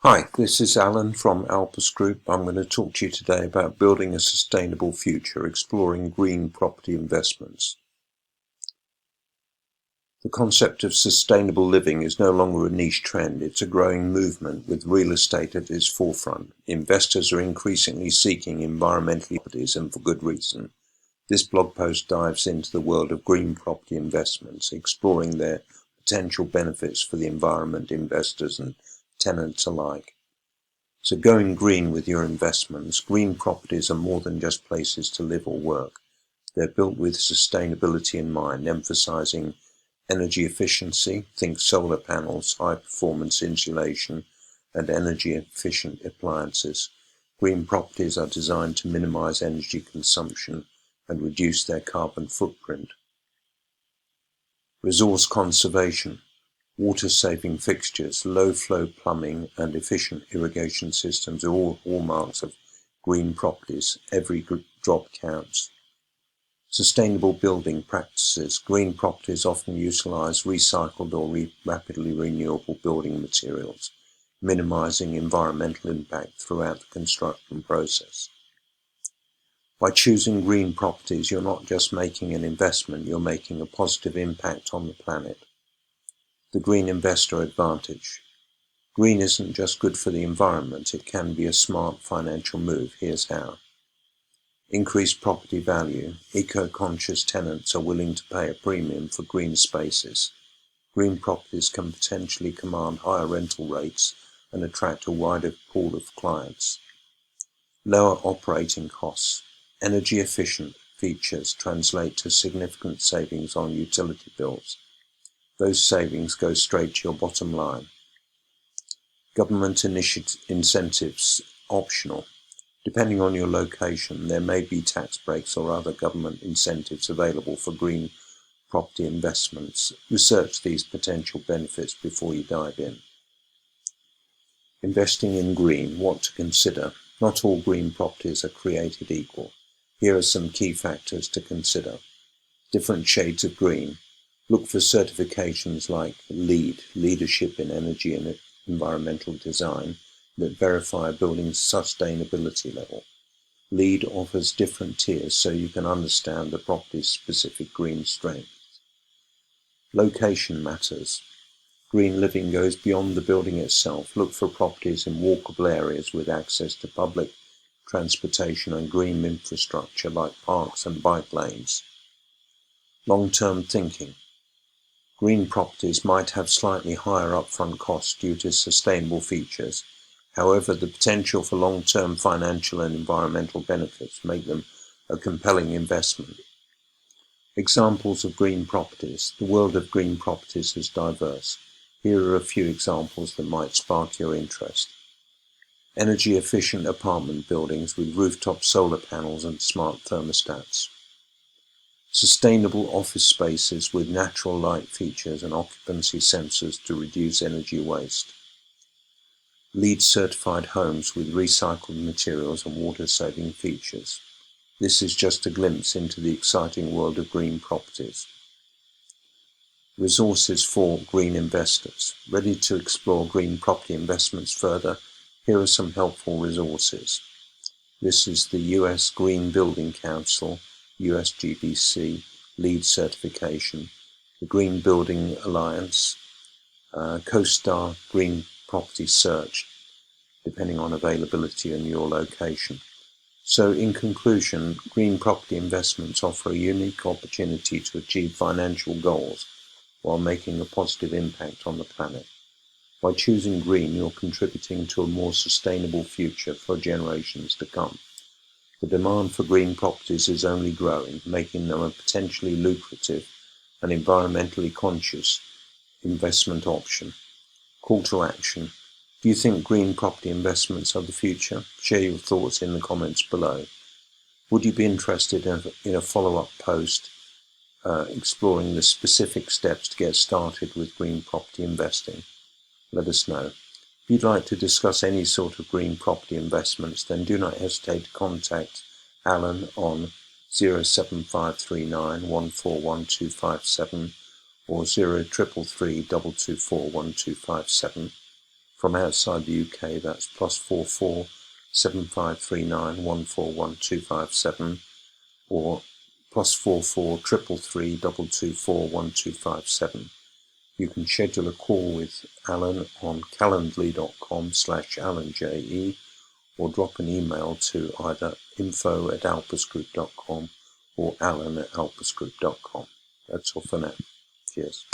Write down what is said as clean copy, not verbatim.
Hi, this is Alan from Alpus Group. I'm going to talk to you today about building a sustainable future, exploring green property investments. The concept of sustainable living is no longer a niche trend. It's a growing movement with real estate at its forefront. Investors are increasingly seeking environmental properties, and for good reason. This blog post dives into the world of green property investments, exploring their potential benefits for the environment, investors and tenants alike. So going green with your investments. Green properties are more than just places to live or work. They're built with sustainability in mind, emphasizing energy efficiency, think solar panels, high performance insulation, and energy efficient appliances. Green properties are designed to minimize energy consumption and reduce their carbon footprint. Resource conservation. Water-saving fixtures, low-flow plumbing, and efficient irrigation systems are all hallmarks of green properties. Every drop counts. Sustainable building practices. Green properties often utilize recycled or rapidly renewable building materials, minimizing environmental impact throughout the construction process. By choosing green properties, you're not just making an investment, you're making a positive impact on the planet. The green investor advantage. Green isn't just good for the environment, it can be a smart financial move. Here's how. Increased property value. Eco-conscious tenants are willing to pay a premium for green spaces. Green properties can potentially command higher rental rates and attract a wider pool of clients. Lower operating costs. Energy efficient features translate to significant savings on utility bills. Those savings go straight to your bottom line. Government incentives optional. Depending on your location, there may be tax breaks or other government incentives available for green property investments. Research these potential benefits before you dive in. Investing in green, what to consider. Not all green properties are created equal. Here are some key factors to consider. Different shades of green. Look for certifications like LEED, Leadership in Energy and Environmental Design, that verify a building's sustainability level. LEED offers different tiers so you can understand the property's specific green strengths. Location matters. Green living goes beyond the building itself. Look for properties in walkable areas with access to public transportation and green infrastructure like parks and bike lanes. Long-term thinking. Green properties might have slightly higher upfront costs due to sustainable features. However, the potential for long-term financial and environmental benefits make them a compelling investment. Examples of green properties. The world of green properties is diverse. Here are a few examples that might spark your interest. Energy-efficient apartment buildings with rooftop solar panels and smart thermostats. Sustainable office spaces with natural light features and occupancy sensors to reduce energy waste. LEED certified homes with recycled materials and water-saving features. This is just a glimpse into the exciting world of green properties. Resources for green investors. Ready to explore green property investments further? Here are some helpful resources. This is the US Green Building Council, USGBC, LEED certification, the Green Building Alliance, CoStar Green Property Search, depending on availability and your location. So in conclusion, green property investments offer a unique opportunity to achieve financial goals while making a positive impact on the planet. By choosing green, you're contributing to a more sustainable future for generations to come. The demand for green properties is only growing, making them a potentially lucrative and environmentally conscious investment option. Call to action. Do you think green property investments are the future? Share your thoughts in the comments below. Would you be interested in a follow-up post exploring the specific steps to get started with green property investing? Let us know. If you'd like to discuss any sort of green property investments, then do not hesitate to contact Alan on 07539 141257 or 0333 224 1257 From outside the UK, that's +44 7539 141257 or +44 333 224 1257. You can schedule a call with Alan on calendly.com/AlanJE or drop an email to either info@alpusgroup.com or alan@alpusgroup.com. That's all for now. Cheers.